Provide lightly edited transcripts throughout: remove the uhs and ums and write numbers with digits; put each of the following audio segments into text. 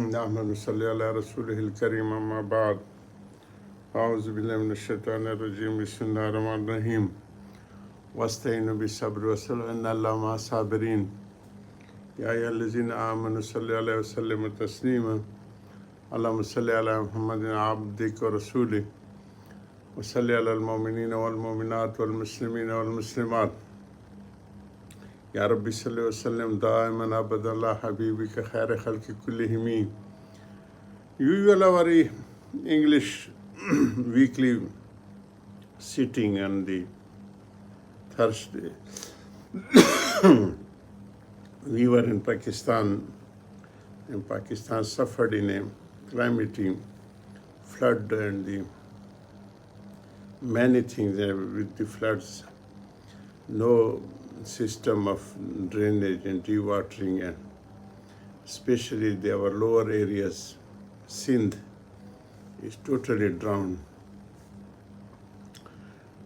نحمد نصلي على رسوله الكريم أما بعد أعوذ بالله من الشيطان الرجيم بسم الله الرحمن الرحيم واستعينوا بالصبر والصلاة إن الله مع الصابرين يا أيها الذين آمنوا صلوا عليه وسلموا تسليما اللهم صل على محمد عبدك ورسولك وصل على المؤمنين والمؤمنات والمسلمين والمسلمات يا رب صل وسلم دائما أبدا على حبيبك خير خلق كلهم. Usually our English weekly sitting on the Thursday. We were in Pakistan, and Pakistan suffered in a calamity, flood, and the many things with the floods. No system of drainage and dewatering, and especially our lower areas, Sindh is totally drowned.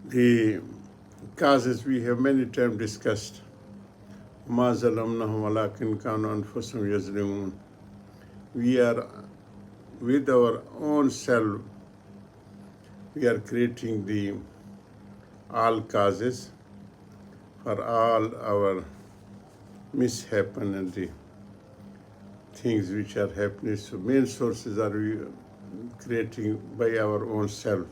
The causes we have many times discussed. ما ظلمناهم ولكن كانوا أنفسهم يظلمون. We are with our own self, we are creating the all causes for all our mishappen and the things which are happening. So main sources are we creating by our own self.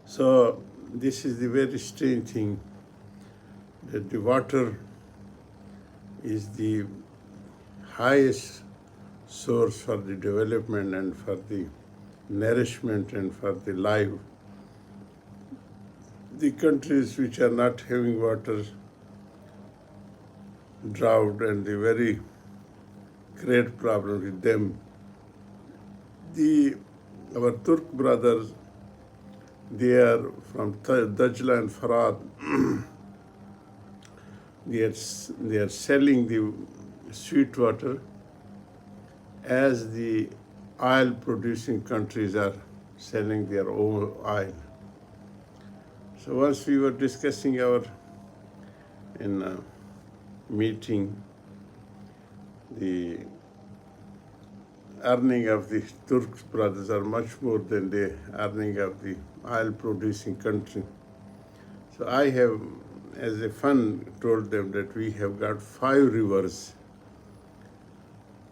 So this is the very strange thing, that the water is the highest source for the development and for the nourishment and for the life. The countries which are not having water, drought, and the very great problem with them. Our Turk brothers, they are from Dajla and Farad. They are selling the sweet water as the oil producing countries are selling their own oil. So once we were discussing in a meeting, the earning of the Turks brothers are much more than the earning of the oil producing country. So I have, as a fun, told them that we have got 5 rivers,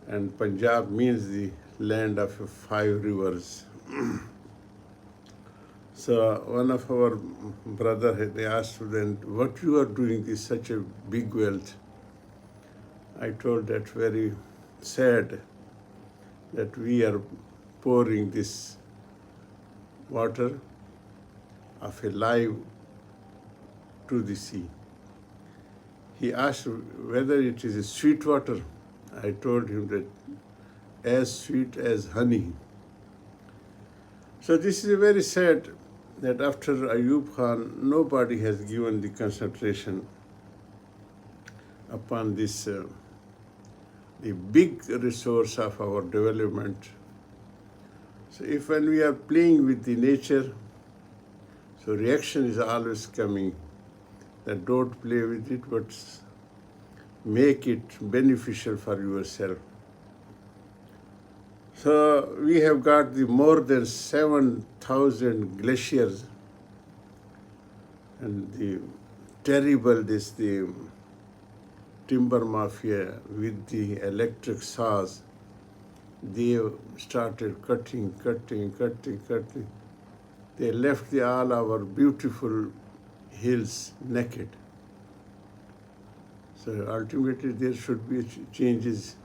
and Punjab means the land of 5 rivers. So one of our brother, they asked them, what you are doing is such a big wealth. I told that very sad that we are pouring this water of a life to the sea. He asked whether it is a sweet water. I told him that as sweet as honey. So this is very sad that after Ayub Khan, nobody has given the concentration upon this, the big resource of our development. So if when we are playing with the nature, so reaction is always coming, that don't play with it, but make it beneficial for yourself. So we have got the more than 7,000 glaciers, and the terrible the timber mafia with the electric saws. They started cutting. They left all our beautiful hills naked. So ultimately there should be changes.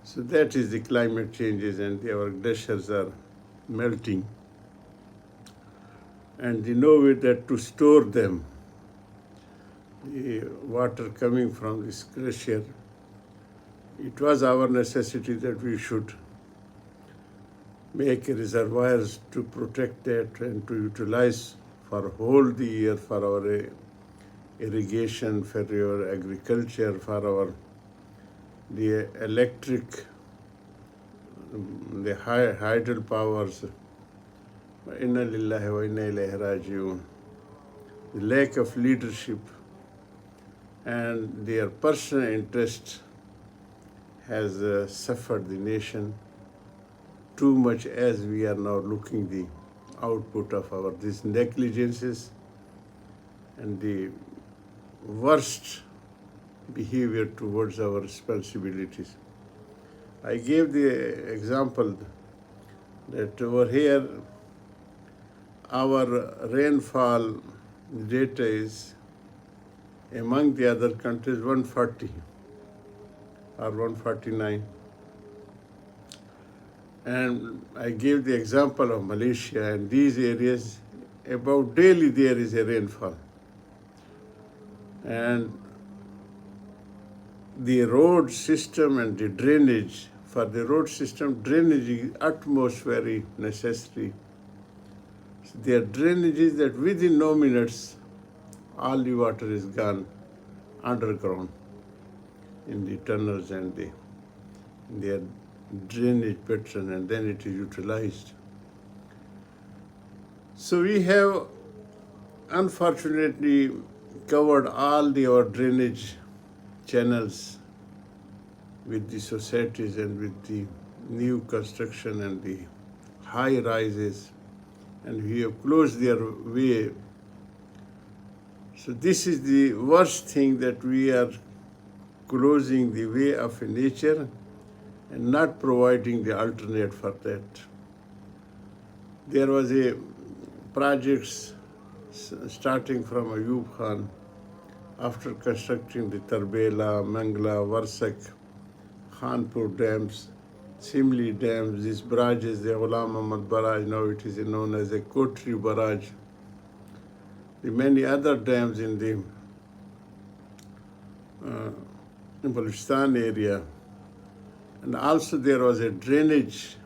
So that is the climate changes, and our glaciers are melting. And the no way that to store them, the water coming from this glacier, it was our necessity that we should make reservoirs to protect that and to utilize for whole the year for our irrigation, for our agriculture, for our the electric, the hydel powers. Inna lillahi wa inna ilayhi raji'un. The lack of leadership and their personal interest has suffered the nation too much, as we are now looking the output of our these negligences and the worst behavior towards our responsibilities. I gave the example that over here our rainfall data is among the other countries 140 or 149. And I gave the example of Malaysia, and these areas, about daily there is a rainfall. And the road system and the drainage, for the road system, drainage is utmost very necessary. So their drainage is that within no minutes, all the water is gone underground in the tunnels and their drainage pattern, and then it is utilized. So we have unfortunately covered all our drainage channels with the societies and with the new construction and the high rises, and we have closed their way. So this is the worst thing, that we are closing the way of nature and not providing the alternate for that. There was a project starting from Ayub Khan after constructing the Tarbela, Mangla, Varsak, Khanpur dams, Simli dams, these barrages, the Ghulam Ahmad barrage, now it is known as a Kotri barrage, the many other dams in the Balochistan area. And also there was a drainage,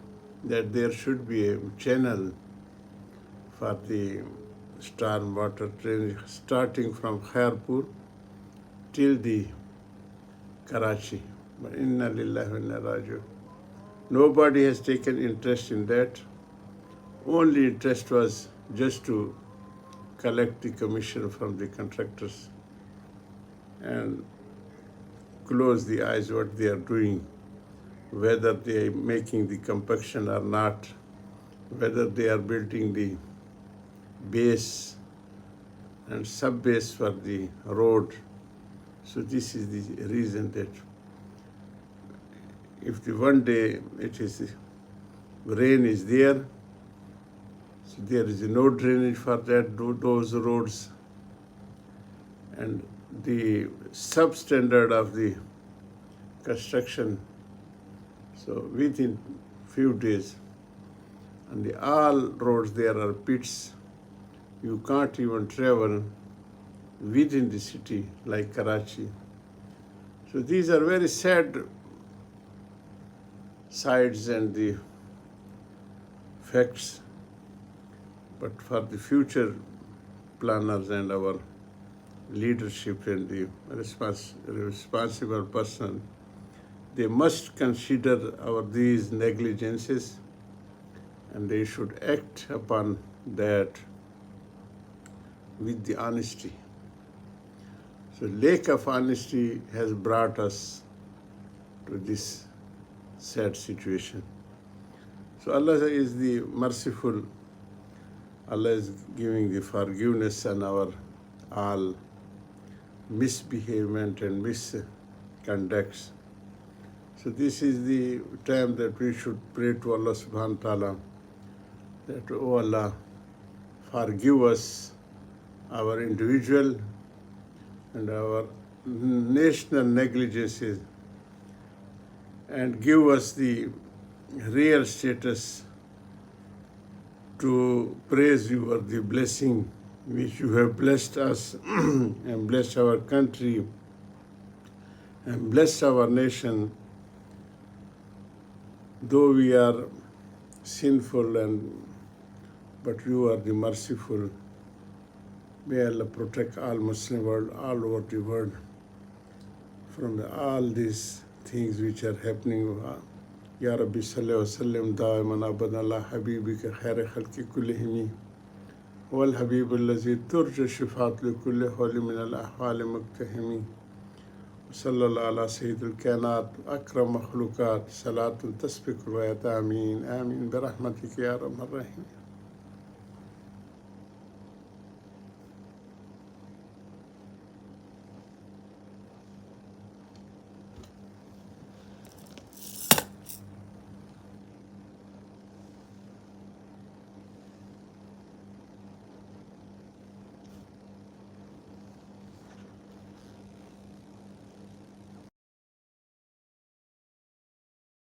that there should be a channel for the storm water drainage starting from Khairpur till the Karachi. But inna lillahi wa inna raji'un. Nobody has taken interest in that. Only interest was just to collect the commission from the contractors and close the eyes what they are doing, whether they are making the compaction or not, whether they are building the base and sub-base for the road. So this is the reason that if the one day it is rain is there, so there is no drainage for those roads, and the substandard of the construction. So within few days, and all roads there are pits. You can't even travel within the city like Karachi. So these are very sad sides and the facts. But for the future planners and our leadership and the responsible person, they must consider these negligences, and they should act upon that with the honesty. So lack of honesty has brought us to this sad situation. So Allah is the merciful. Allah is giving the forgiveness on our all misbehavement and misconducts. So this is the time that we should pray to Allah subhanahu wa ta'ala that, oh Allah, forgive us our individual and our national negligences, and give us the real status to praise you for the blessing which you have blessed us and blessed our country and blessed our nation. Though we are sinful, but you are the merciful. May Allah protect all Muslim world, all over the world, from all these things which are happening. Ya Rabbi salli wa sallim daiman abadan ala habibika khair khalqi kullihim wal habib allazi turja shifat li kulli hawli min al ahwal muktahimi सल्लल्लाहु अला सय्यिदिल कायनात अकरम मखलूकात सलातुन तस्बिकुल वयात आमीन आमीन बिरहमतिक या अरहमर रहीम।